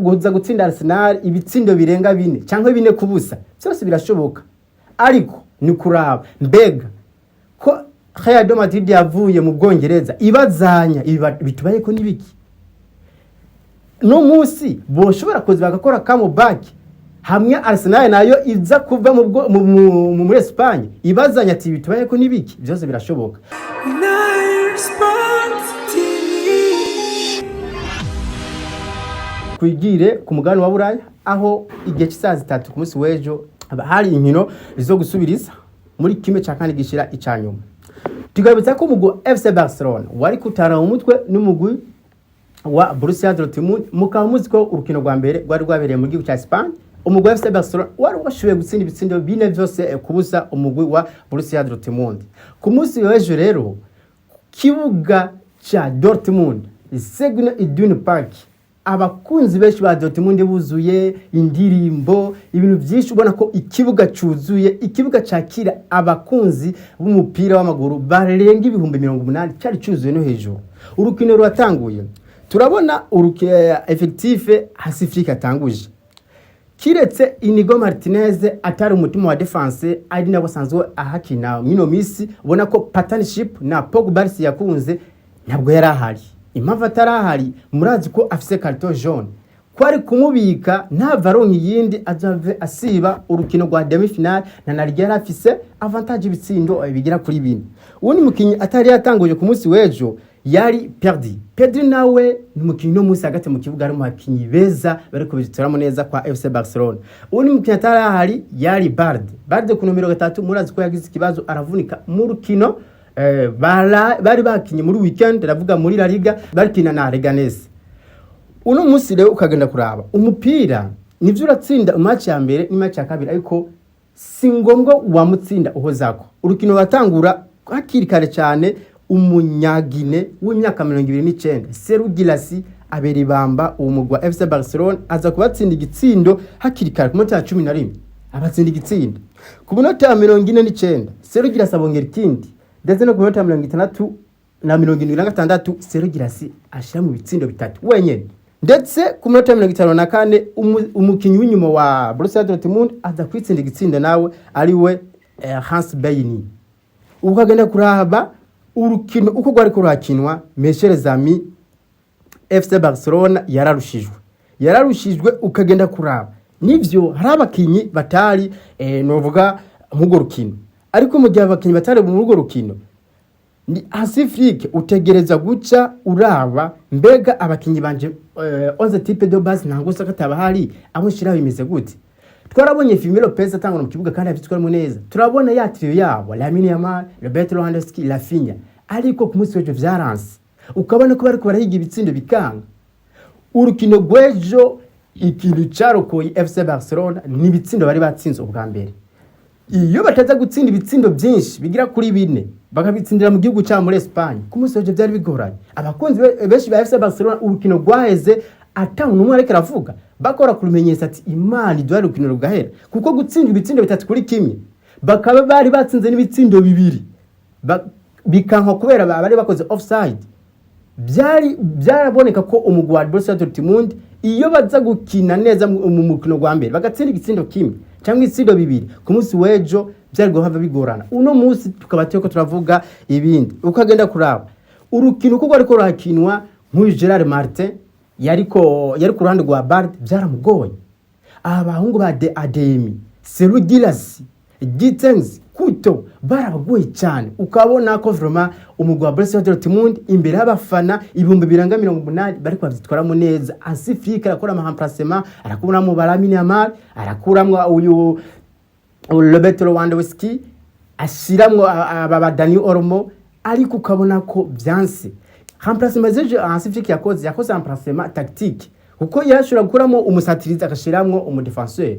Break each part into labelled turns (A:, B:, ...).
A: guza gutsinda Arsenal ibitsindo birenga 4 cyangwa 4 kubusa byose birashoboka, ariko ni kuraba mbega ko Real Madrid yavuye mu Bwongereza ibazanya bitubaye ko nibiki no musi boshobora koza bagakora comeback hamwe Arsenal nayo iza kuva muri Espagne ibazanya ati bitubaye ko nibiki byose birashoboka. Kwigire ku mugani wa Buraya aho igihe cy'isaha 3 ku munsi w'ejo hari inkino zo gusubiriza muri kimwe cya kane gishira icanyuma. Tugabitsa ko umugwi FC Barcelona wari kutara umutwe n'umugwi wa Borussia Dortmund mukamuzi ko urukino rwa mbere rwari rwabereye mu gihugu cya Spain. Umugwi wa FC Barcelona wari washoboye gutsinda ibitsindo bine byose kubusa umugwi wa Borussia Dortmund. Ku munsi w'ejo rero kibuga cha Dortmund Signal Iduna Park abakunzi benshi ba Dortmund buzuye indirimbo ibintu byinshi ubona ko ikibuga cyuzuye, ikibuga cyakira abakunzi b'umupira w'amaguru barenga ibihumbi 180 cyari cyuzuye no hejuru. Urukino rwatanguye turabona effective Hasifrika atanguje kiretse Inigo Martinez atari umutima wa defense ari nabo sanzwe ahakina mino misi ubona ko partnership na Pogba yakunze ntabwo yarahari. Impamvu atarahari murazi ko afise carton jaune kwari kumubika nta varonki yindi azave asiba urukino rwa demi final na narigera afise avantage ibitsindo bigira kuri bine. Uwundi mukinyi atari yatanguje ku munsi w'ejo yari Pedri nawe ni mukinyi no munsi hagati mu kibuga ari mu bakinyi beza bariko bizitoramo neza kwa FC Barcelona. Uwundi mukinyi atarahari yari Balde ku numero 3 murazi ko yagize ikibazo aravunika mu rukino bari bakinye muri weekend ravuga muri La Liga barikina na Leganés. Uno munsi rero ukagenda kuraba umupira nivyo uratsinda match ya mbere ni match ya kabiri ariko si ngombwa wamutsinda uhozako. Urukino watangura hakiri kare cyane umunyagine w'imyaka 29 Sergio Guirassy aberi bamba umugwi wa FC Barcelona aza kubatsinda igitsindo hakiri kare ku munota 11 abatsinda igitsindo ku munota 49 Sergio Guirassy abongera ikindi ndetse no ku minota 60 na 76 Sergio Guirassy ashira mu bitsindo bitatu wenyene. Ndetse ku minota 54 umukinyi w'inyuma wa Borussia Dortmund aza kwitsinda igitsinda nawe ari we Hans Bayern. Ukagenda kuraba urukino uko gwari kurakinwa mes amis FC Barcelona yararushijwe ukagenda kuraba nivyo hari abakinyi batari novuga nk'ugo rukino, ariko mu gihe abakinyi batari mu rugo rukino ni Hasifrika utegereza guca uraba mbega abakinyi banje 11 type de base ntango sakataba hari abo shira bimeze gute. Twarabonye Firmino Lopez atangwa mu kibuga kandi afitwara neza, turabona ya trio yabo Lamine Yamal, Roberto Lewandowski, Rafinha, ariko ku munsi w'ejo vyaranse ukabona ko bari barahiga ibitsindo bikanga. Urukino gwejo ikintu cyarokoye FC Barcelona ni ibitsindo bari batsinze ubwa mbere. Iyo bataza gutsinda ibitsindo byinshi bigira kuri 4 bakabitsindira mu gihugu cya muri Espagne ku munsi w'ejo byari bigoranye. Abakunzi benshi ba FC Barcelona urukino rwaheze atanu numwe ariko aravuga bakora kurumenyesa ati Imana idwari urukino rugahera kuko gutsinda ibitsindo bitatu kuri kimwe bakaba bari batsinze n'ibitsindo bibiri bikanka kubera bari bakoze offside. Byaraboneka ko umugwi wa Borussia Dortmund iyo baza gukina neza mu mukino rwa mbere bagatsinda igitsindo kimwe cyangwa itsindo bibiri ku munsi w'ejo byari guhava bigorana. Uno munsi tukabateye ko turavuga ibindi ukagenda kuraba urukino uko rwari ko rakinwa nk'uyu Gerard Martin yari ku ruhande rwa Balde byaramugoye. Abahungu ba Ademi, Sergio Guirassy, Gittens, Kuto barabagoye cyane ukabona ko vraiment umugwi wa Borussia Dortmund imbere y'abafana ibihumbi 180 bari kwavyitwaramo neza. Hasifrika akora remplacement arakuramo Lamine Yamal, arakuramo uyu Roberto Lewandowski, ashiramwo aba Dani Olmo, ariko ukabona ko byanse. Remplacement zeje Hasifrika yakoze remplacement tactique kuko yashura gukuramo umusatiriza agashiramwo umudefenseur.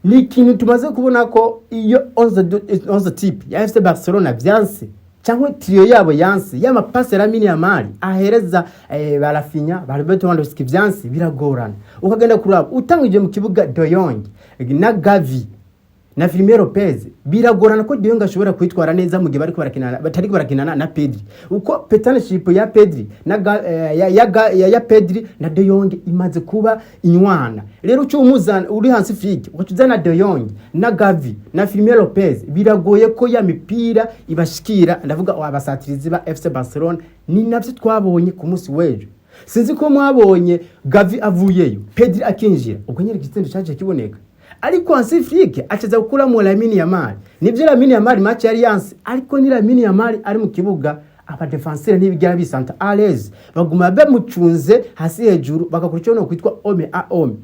A: Ni ikintu tumaze kubona ko iyo 11 type ya FC Barcelona byanse cyangwa trio yabo yanse yama passe Lamine Yamal ahereza ba Rafinha ba Roberto Lewandowski byanse biragorana. Ukagenda kuraba utangije mu kibuga De Jong na Gavi na Firmino Lopez biragorana ko De Jong ashobora kwitwara neza mu gihe batari barakinana na Pedri. Uko partnership ya Pedri ya Pedri na De Jong imaze kuba inywana. Rero cyo umuzana uri hansi flick ukacuzana De Jong na Gavi na Firmino Lopez biragoye ko ya mipira ibashikira. Ndavuga abasatirizi ba FC Barcelona ni navyo twabonye ku munsi wejo. Sinzi ko mwabonye Gavi avuyeyo Pedri akinjira ubwo nyere igitendo cyaje kiboneka. Ariko Hansi Flick achaza gukura mu Lamine Yamal. Nivyo Lamine Yamal match yari yansi, ariko ni Lamine Yamal ari mu kibuga aba defenseur ntibigira bisanta Alez baguma bamucunze hasi hejuru bakakurikira no kwitwa homme a homme.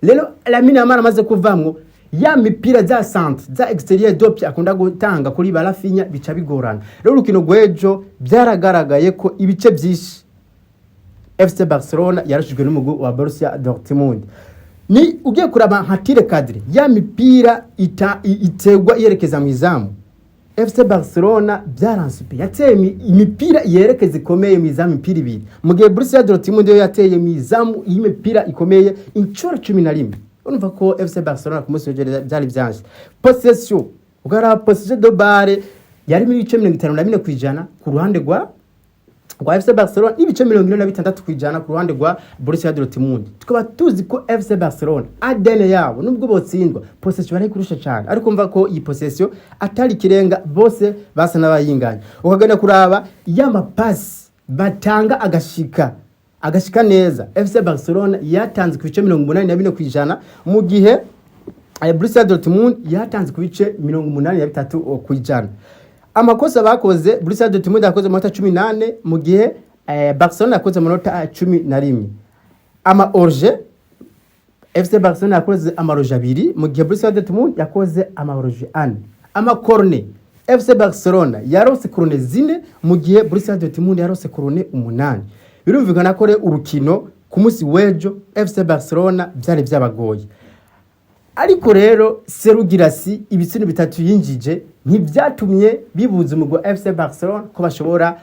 A: Lelo Lamine Yamal amaze kuvamwo ya mipira za centre za exterieur dopye akunda gutanga kuri Barafinya bica bigorana. Rero urukino gwejo byaragaragaye ko ibice byinshi FC Barcelona yarashijwe n'umugwi wa Borussia Dortmund. Ni ugiye kuraba hatire kadre ya mipira itegwa yerekeza mu izamu. FC Barcelona byaransipe yateye imipira yerekeza ikomeye mu izamu mipira ibiri. Mu gihe Borussia Dortmund yo yateye mu izamu y'imipira ikomeye inchoro 11. Urumva ko FC Barcelona ku munsi w'ejo byari byanje. Possession ugara possession de balle yari muri 54% ku ruhande rwa FC Barcelona ibice 46% ku ruhande rwa Borussia Dortmund. Tukaba tuzi ko FC Barcelona ADN yabo nubwo botsindwa possession bari kurusha cyane, ariko mva ko iyi possession atari kirenga bose basa n'abayinganya. Ukagenda kuraba yama pass batanga agashika neza. FC Barcelona yatanze ku bice 84% mu gihe Borussia Dortmund yatanze ku bice 83%. Amakosa bakoze Borussia Dortmund yakoze amanota 18 mu gihe Barcelona yakoze amanota 11. Ama orje FC Barcelona yakoze amaroje 2 mu gihe Borussia Dortmund yakoze amaroje 4. Ama corner FC Barcelona yarose corner 4 mu gihe Borussia Dortmund yarose corner 8. Birumvikana ko urukino ku munsi wejo FC Barcelona byari byabagoye. Ariko rero Serugirasi ibitsino bitatu yinjije ntibyatumye bibuza umugwa FC Barcelona ko bashobora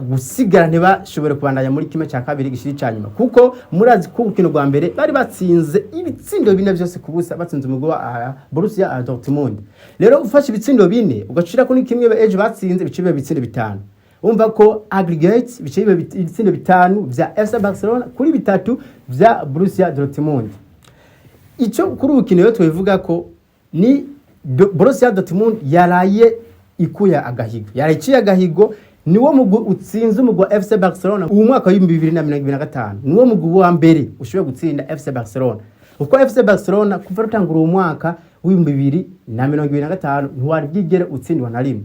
A: gusigara ntibashobora kubandanya muri kimwe cya kabiri gishiri cyanyuma, kuko murazi ko urukino rwa mbere bari batsinze ibitsindo bine byose kubusa batsinze umugwa wa Borussia Dortmund. Rero ufashe ibitsindo bine ugacira ko ni kimwe ejo batsinze bicibe ibitsindo bitanu, umva ko aggregate bicibe ibitsindo bitanu bya FC Barcelona kuri bitatu bya Borussia Dortmund. Ico kuri urukino yo twivuga ko ni Borussia Dortmund yaraye ikuya agahigo. Yariciye agahigo niwo mugwi utsinze umugwi wa FC Barcelona uyu mwaka wa 2025. Niwo mugwi wa mbere ushoboye gutsinda FC Barcelona. Uko FC Barcelona kuva rutangura uyu mwaka wa 2025 ntiwari bwigere utsindwa na rimwe.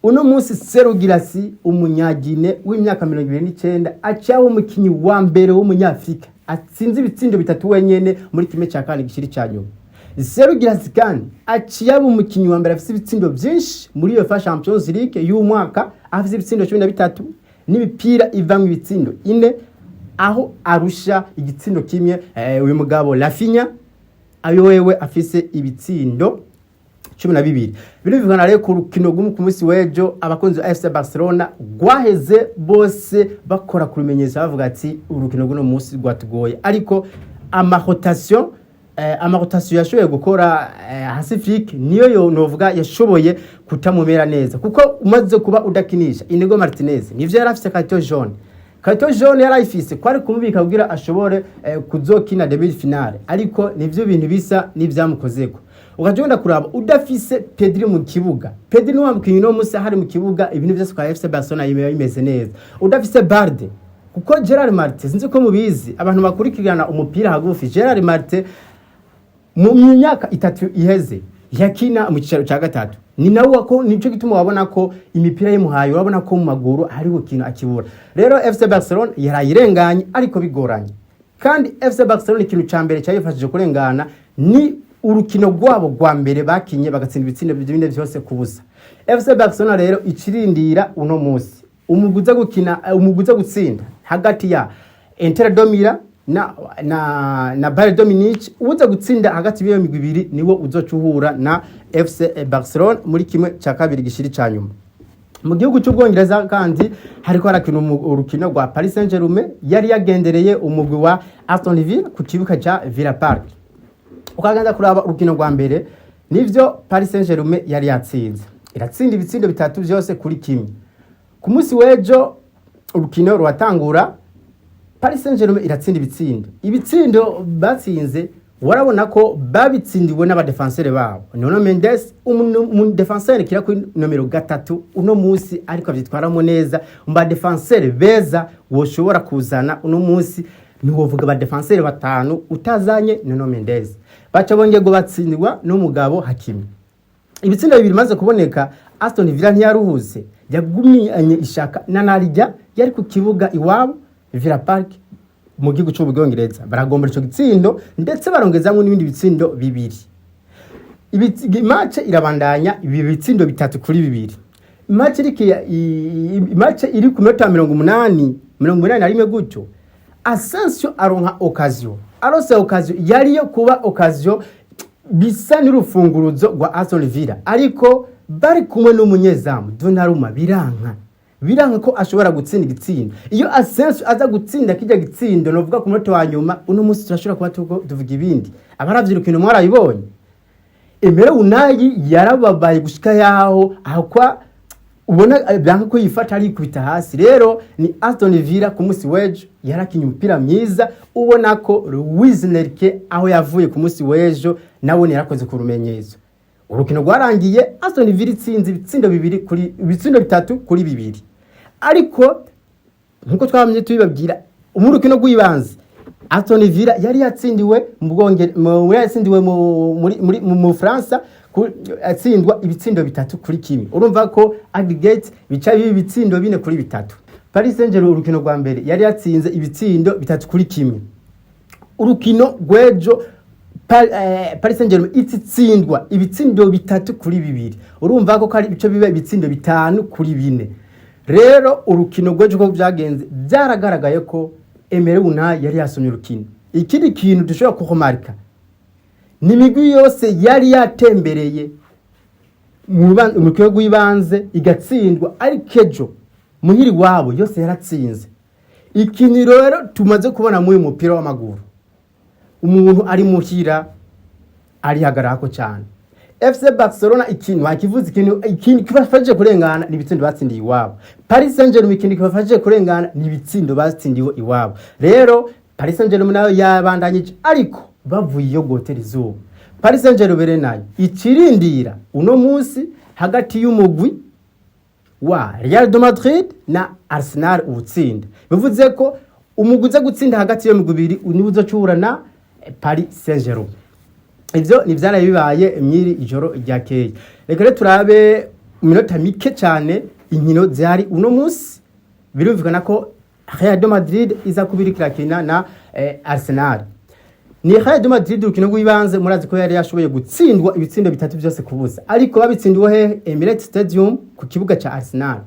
A: Uno munsi Serugirasi umunyagine w'imyaka 29 acaho umukinyi wa mbere w'umunyafrika atsinze ibitsindo bitatu wenyene muri kimwe cya kane gishiri cyanyuma. Serugirasi kandi aciyaba umukinyi wa mbere afite ibitsindo byinshi muri UEFA Champions League y'uyu mwaka, afite ibitsindo 13 n'imipira iva mu ibitsindo 4, aho arusha igitsindo kimwe uyu mugabo Rafinha ayo wewe afise ibitsindo 12. Birumvikana rero ku rukino ku munsi wejo abakunzi ba FC Barcelona gwaheze bose bakora kurumenyesha bavuga ati urukino guno munsi rwatugoye, ariko amarotation yashoboye gukora Hansi Flick niyo novuga yashoboye kutamumera neza, kuko umaze kuba udakinisha Inigo Martinez nivyo yarafise carton jaune yarayifise kwari kumubika kugira ashobore kuzokina demi finale, ariko nivyo bintu bisa n'ivyamukozeko. Ukajunda kuraba udafise Pedri mu kibuga, Pedri no wamukinyi no musa hari mu kibuga ibintu byose kwa FC Barcelona yimeze neza. Udafise Balde kuko Gerard Martin sinzi ko mubizi abantu bakurikirana umupira hagufi, Gerard Martin mu myaka 3 iheze yakina mu cicaro ca gatatu, ni nawe ko nico gituma wabona ko imipira yimuhaye, urabona ko mu maguru ari gukina akibura. Rero FC Barcelona yarayirenganye ariko bigoranye, kandi FC Barcelona ikintu ca mbere cyayifashije kurengana ni urukino rwabo rwa mbere bakinye bagatsinda ibitsindo bine byose kubusa. FC Barcelona rero icirindira uno munsi umuguza gutsinda hagati ya Inter Domira na Bayern Dominique, uza gutsinda hagati y'iyo migwi ibiri niwo uzocuhura na FC Barcelona muri kimwe cya kabiri gishiri cyanyuma. Mu gihugu cy'Ubwongereza kandi hariko harakina urukino rwa Paris Saint-Germain yari yagendereye umugwi wa Aston Villa ku kibuga cya Villa Park. Ukaganda kuraba urukino rwa mbere nivyo Paris Saint-Germain yari yatsinze, iratsinda ibitsindo bitatu byose kuri kimwe. Ku munsi w'ejo urukino rwatangura, Paris Saint-Germain iratsinda ibitsindo batsinze, warabona ko babitsindiwe n'abadefenseur babo. Nuno Mendes defenseur kira ku numero 3 uno munsi ariko avyitwaramo neza, umba defenseur beza woshobora kuzana uno munsi ni wovuga ba defenseur batanu utazanye Nuno Mendes. Baca bongeye go batsindwa n'umugabo Hakimi. Ibitsindo bibiri maze kuboneka, Aston Villa ntiyaruhuse, yagumye ishaka nanarija yari ku kibuga iwabo Villa Park mu gihugu cy'Ubwongereza. Baragombora ico gitsindo ndetse barongezamo n'ibindi bitsindo bibiri. Match irabandanya ibitsindo bitatu kuri bibiri. Match iri ku minota 81 gutyo. Asensio aronka occasion. Arose occasion yari yo kuba occasion bisa n'urufunguruzo rwa Aston Villa, ariko bari kumwe n'umunyezamu Donnarumma biranka ko ashobora gutsinda igitsindo. Iyo Asensio aza gutsinda kijya gitsindo novuga ku munota wa nyuma, uno munsi turashobora kuba tuvuga ibindi. Abaravyirukino mwarayibonye, Emery Unai yarababaye gushika yaho ahakwa ubona byanka ko yifata ari kubita hasi. Rero ni Aston Villa ku munsi w'ejo yarakinye umupira mwiza, ubona ko Luis Enrique aho yavuye ku munsi w'ejo nawe yarakoze ku rumenyezo. Urukino rwarangiye Aston Villa itsinze ibitsindo bitatu kuri bibiri. Ariko nkuko twamye tubibabwira, umurukino rw'ibanze Aston Villa yari yatsindiwe mu France atsindwa ibitsindo bitatu kuri kimwe. Urumva ko aggregate bica ibitsindo 4 kuri bitatu. Paris Saint-Germain urukino rwa mbere yari yatsinze ibitsindo bitatu kuri kimwe. Urukino rwejo Paris Saint-Germain itsindwa ibitsindo bitatu kuri bibiri. Urumva ko kari bico biba ibitsindo 5 kuri 4. Rero urukino rwejo ko byagenze byaragaragaye ko Emery Unai yari yasomye urukino. Ikindi kintu dushobora kuhomarika, nimigwi yose yari yatembereye mu rukino rw'ibanze igatsindwa, ariko ejo muhiri wabo yose yaratsinze. Ikintu rero tumaze kubona mu mupira w'amaguru, umuntu ari muhira ari hagarako cyane. FC Barcelona ikintu hakivuze ikintu kibafashije kurengana ni ibitsindo batsindiye iwabo. Paris Saint-Germain ikintu kibafashije kurengana ni ibitsindo batsindiwe iwabo. Rero Paris Saint-Germain nayo yabandanyije, ariko bavuye yo gotera izuba. Paris Saint-Germain nayo ikirindira uno munsi hagati y'umugwi wa Real de Madrid na Arsenal ubutsinda. Bivuze ko umugwi uza gutsinda hagati yo mugwi bibiri niwe uzacura na Paris Saint-Germain. Ivyo ni vyaraye bibaye myiri ijoro ryakeye. Reka turabe minota mike cyane inkino zari uno munsi. Birumvikana ko Real de Madrid iza kubirikira kina na Arsenal. Ni Real de Madrid urukino rw'ibanze murazi ko yari yashoboye gutsindwa ibitsindo bitatu byose kubusa, ariko babitsindiwe he Emirates Stadium ku kibuga ca Arsenal.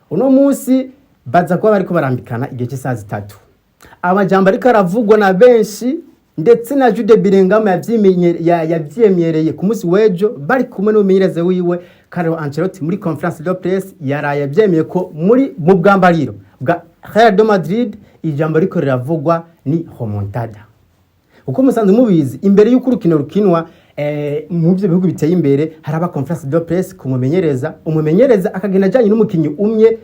A: Uno munsi baza kuba bariko barambikana igihe cy'isaha 3. Amajambo ariko aravugwa na benshi, ndetse na Jude Bellingham yavyemyereye ku munsi w'ejo bari kumwe n'umumenyereza wiwe Carlo Ancelotti muri conference de presse. Yaraye avyemeye ko mu bwambariro bwa Real de Madrid ijambo riko riravugwa ni remontada. Uko musanzwe mubizi, imbere y'uko urukino rukinwa mu byo bihugu biteye imbere haraba conference de presse ku umumenyereza akagenda ajanye n'umukinyi umwe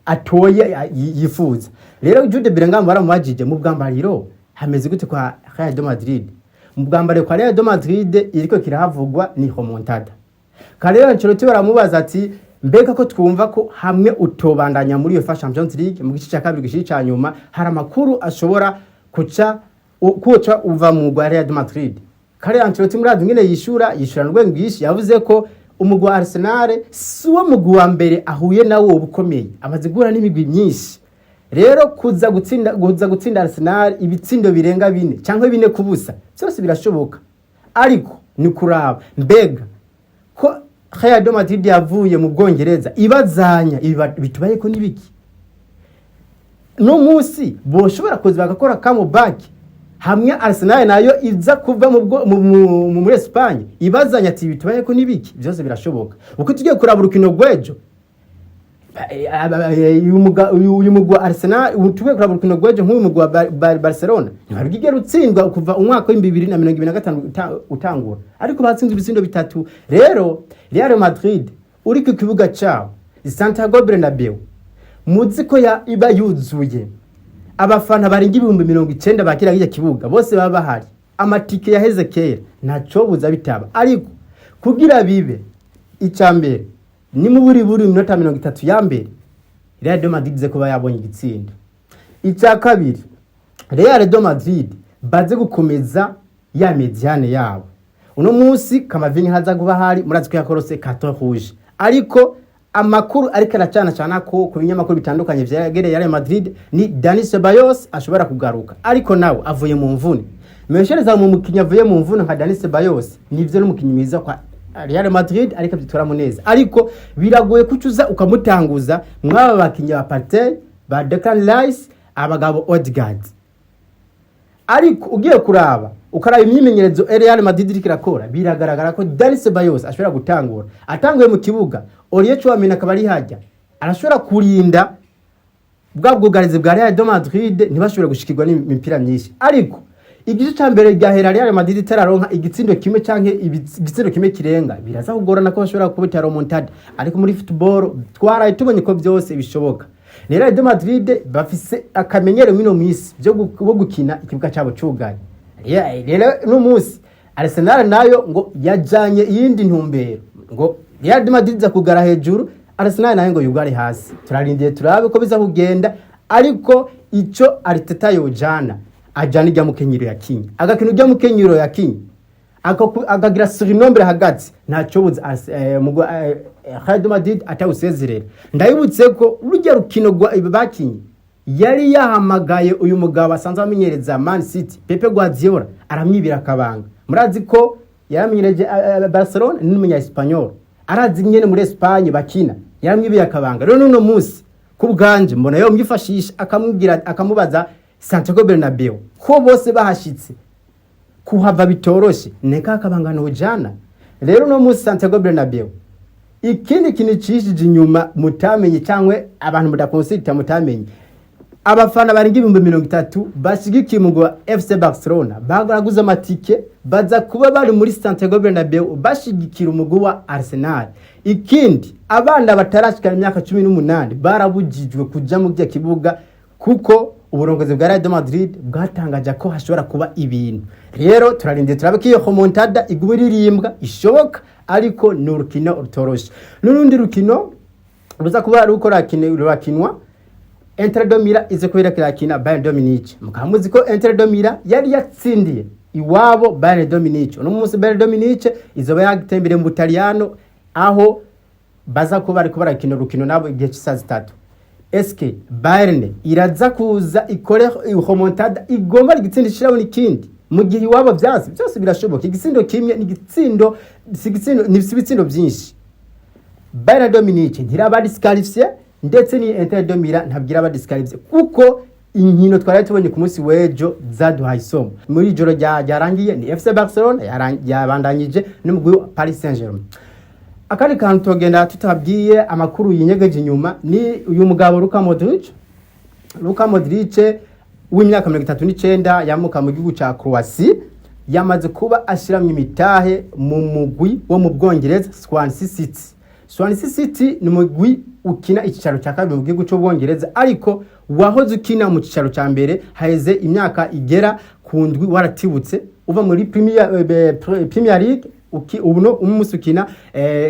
A: atoye yifuza. Rero Jude Bellingham baramubajije mu bwambariro hameze gute kwa Real de Madrid. Mu bwambariro kwa Real de Madrid iriko kirahavugwa ni remontada. Carlo Ancelotti baramubaza ati mbega ko twumva ko hamwe utobandanya muri UEFA Champions League mu gice cya kabiri gice cya nyuma hari amakuru ashobora kuca uva mu Real de Madrid. Carlo Ancelotti muradu ngene yishura rwengishi yavuze ko umugwi wa Arsenal siwo mugwi wa mbere ahuye nawo ubukomeye, amaze gura n'imigwi myinshi. Rero kuza gutsinda Arsenal ibitsindo birenga 4 cyangwa 4 kubusa byose birashoboka, ariko ni kuraba mbega ko Real de Madrid yavuye mu Bwongereza ibazanya bitubaye ko nibiki. No munsi boshobora kuza bagakora comeback hamwe Arsenal nayo iza kuva muri Espagne ibazanya ati bitubaye ko nibiki, byose birashoboka. Uko tugiye kuraba urukino rwejo uyu mugwi wa Arsenal utuwe kuraba urukino rwejo nk'uyu mugwi wa Barcelona ntibigera utsindwa kuva umwaka wa 2025 utangura, ariko batsinze ibitsindo bitatu. Rero Real Madrid uri ku kibuga cyawo Santiago Bernabeu muzi ko iba yuzuye, abafana barenga 90,000 bakira kije kibuga bose baba bahari, amatike yaheze kera ntaco buza bitaba. Ariko kugira bibe icambere ni mu buri minota 30 ya mbere Real Madrid ze kuba yabonye igitsinda. Icya kabiri Real Madrid baze gukomeza ya mediane yabo. Uno munsi Kamavinga haza kuba hari, murazi ko yakorose carton rouge, ariko amakuru ariko aracana ko ku binyamakuru bitandukanye vyagereye Real Madrid ni Dani Ceballos ashobora kugaruka, ariko nawe avuye mu mvune. Meshereza mu mukinyi avuye mu mvune nka Dani Ceballos nivyo n'umukinyi mwiza kwa Real Madrid, ariko bitwara muneza, ariko biragoye kucuza ukamutanguza mwaba bakinyi ba Partey ba Declan Rice abagabo Odegaard. Ariko ugiye kuraba ukaraba imyimenyerezo Real Madrid ikirakora, biragaragara ko Dani Ceballos ashobora gutangura. Atanguye mu kibuga Olivier Chouameni akaba ari hajya, arashobora kurinda bwa bwugarizi bwa Real Madrid ntibashobora gushikirwa n'imipira myinshi. Ariko igice cyambere gahera Real Madrid tararonka igitsindo kimwe canke igitsindo kimwe kirenga, biraza kugorana ko bashobora kubita remontada. Ariko muri football twaraye tubonye ko byose bishoboka. Real Madrid bafise akamenyero mino misi byo gukina ikibuga cyabo cyugaye. Rero no munsi Arsenal nayo ngo yajanye yindi ntumbero, ngo Real Madrid za kugara hejuru, Arsenal nayo ngo yugare hasi. Turarindiye turabe ko biza kugenda, ariko ico Arteta yojana ajana ijya mukenyiro yakinye, agakino ujya mukenyiro yakinye akagira surnombre hagati ntaco buza Real Madrid atawusezerera. Ndayibutse ko urujya rukino bakinye yari yahamagaye uyu mugabo asanzwe amenyereza Man City Pepe Guardiola, aramwibira akabanga. Murazi ko yaramenyereje Barcelona n'umunya Espanyol, arazi nyene muri Espagne bakina, yaramwibira akabanga. Rero no munsi kubganje mbona yo mwifashisha akamubaza Santiago Bernabeu ko bose bahashitse kuhava bitoroshe neka akabangano jana. Rero no munsi Santiago Bernabeu ikindi kintu cishije inyuma mutamenye cyangwe abantu mudakonsita mutamenye, abafana barenga 30,000 bashigikiye umugwi wa FC Barcelona bagaraguza amatike baza kuba bari muri Santiago Bernabeu bashigikira umugwi wa Arsenal. Ikindi abana batarashikana imyaka 18 barabujijwe kuja mu gihe kibuga kuko uburongozi bwa Real Madrid bwatangaje ko hashobora kuba ibintu. Rero turarindiye turabe ko iyo remontada igubiririmbwa ishoboka, ariko ni urukino rutoroshe. N'urundi rukino ruza kuba ruko rakinwa Inter de Milan ize kubera kirakina Bayern de Munich. Mukamuzi ko Inter de Milan yari yatsindiye iwabo Bayern de Munich. Uno munsi Bayern de Munich izoba yagitembere mu Butaliyano, aho baza kuba ariko barakina rukino nabo igihe cy'isaha 3. Eske Bayern iraza kuza ikore remontada igomba igitsinda shiraho n'ikindi mu gihe iwabo byose birashoboka. Igitsindo kimwe ni igitsindo n'ibitsindo byinshi. Bayern de Munich ntiraba disqualifié ndetse ni Inter de Milan ntabwira aba disqualifié kuko inkino twari tubonye ku munsi wejo zaduhaye isomo. Muri joro ryarangiye ni FC Barcelona yabandanyije n'umugwi wa Paris Saint-Germain. Akari kantu togenda tutabwiye amakuru yinyegeje inyuma ni uyu mugabo Luka Modric w'imyaka 39 yamuka mu gihugu ca Croatia, yamaze kuba ashiramye imitahe mu mugwi wo mu Bwongereza Swansea City. Swansea City ni mugwi ukina ikicaro cya kabiri mu gihugu cyo Bwongereza, ariko wahoze ukina mu kicaro cya mbere haheze imyaka igera ku ndwi waratibutse uva muri Premier League ubuno umunsi ukina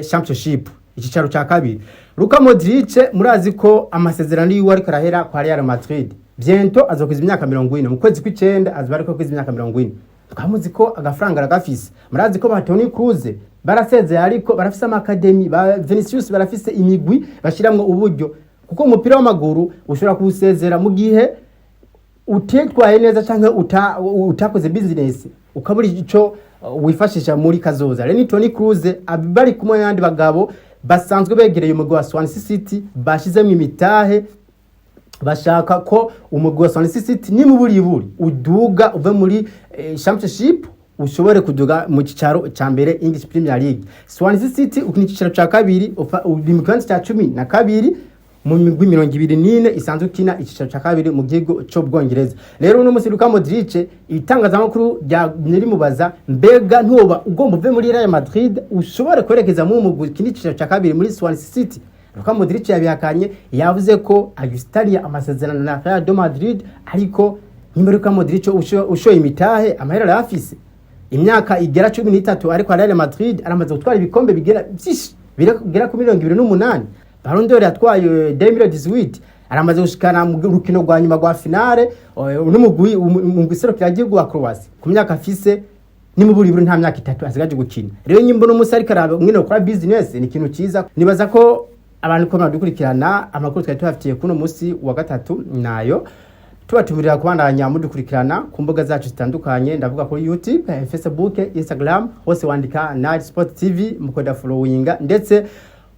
A: Championship ikicaro cya kabiri. Luka Modric murazi ko amasezerano yiwe ari karahera kwa Real Madrid, bientôt azokuza imyaka 40 mu kwezi kw'icenda azbari ko kwiza imyaka 40. Tukamuzi ko agafaranga aragafise. Murazi ko ba Toni Kroos baraseze, ariko barafise amakademi, ba Vinicius barafise imigwi bashiramwe uburyo, kuko umupira w'amaguru ushobora kuwusezera mu gihe utekwaye neza canke utakoze business ukaburi ico wifashisha muri kazoza. Reni Toni Kroos abari kumwe n'andi bagabo basanzwe begereye umugwi wa Swansea City bashizemwe imitahe, bashaka ko umugwi wa Swansea City ni mu buriburi uduga uve muri Championship ushobore kuduga mu kicaro cya mbere English Premier League. Swansea City ukini kicaro cya kabiri uri mu kibanza cya 12, mu migwi 24 isanzwe kina icicaro ca kabiri mu gihugu cyo Bwongereza. Rero uno musi Luka Modric itangazamakuru rya nirimubaza mbega ntuba ugomba uve muri Real Madrid ushobore kwerekeza mu mugwi kina icicaro ca kabiri muri Swansea City. Luka Modric yabihakanye yavuze ko agistariya amasezerano na Real Madrid ariko nyuma Luka Modric ushoye imitahe amahera arafise imyaka igera 13 ariko Real Madrid aramaze gutwara ibikombe bigera byinshi bigera ku 28. Ballon d'Or yatwaye 2018 aramaze gushikana mu rukino rwa nyuma rwa finale n'umugwi mu giserukira gihugu wa Croatia ku myaka afise ni mu buri nta myaka 3 asigaje gukina. Rero nyimbo no musari karaba mwene ukora business ni ikintu ciza. Nibaza ko abantu ko badukurikirana amakuru twari tuhafitiye kuno musi wa gatatu nayo tubatumirira kubandanya mudukurikirana ku mbuga zacu zitandukanye ndavuga kuri YouTube, Facebook, Instagram hose wandika Night Sport TV mukoda followinga ndetse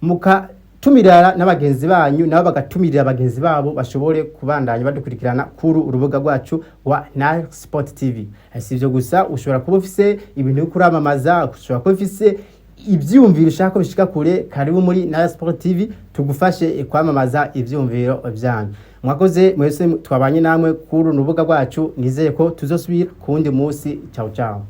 A: mukatumira n'abagenzi banyu nabo bagatumirira abagenzi babo bashobore kubandanya badukurikirana kuri urubuga rwacu wa Night Sport TV. Sivyo gusa ushobora kuba ufise ibintu byo kuramamaza, ushobora kuba ufise ivyumviro ushaka bishika kure karibu muri Night Sport TV tugufashe kwamamaza ivyumviro byanyu. Mwakoze mwese twabanye namwe kuri urubuga rwacu nizeye ko tuzosubira kundi munsi. Ciao ciao.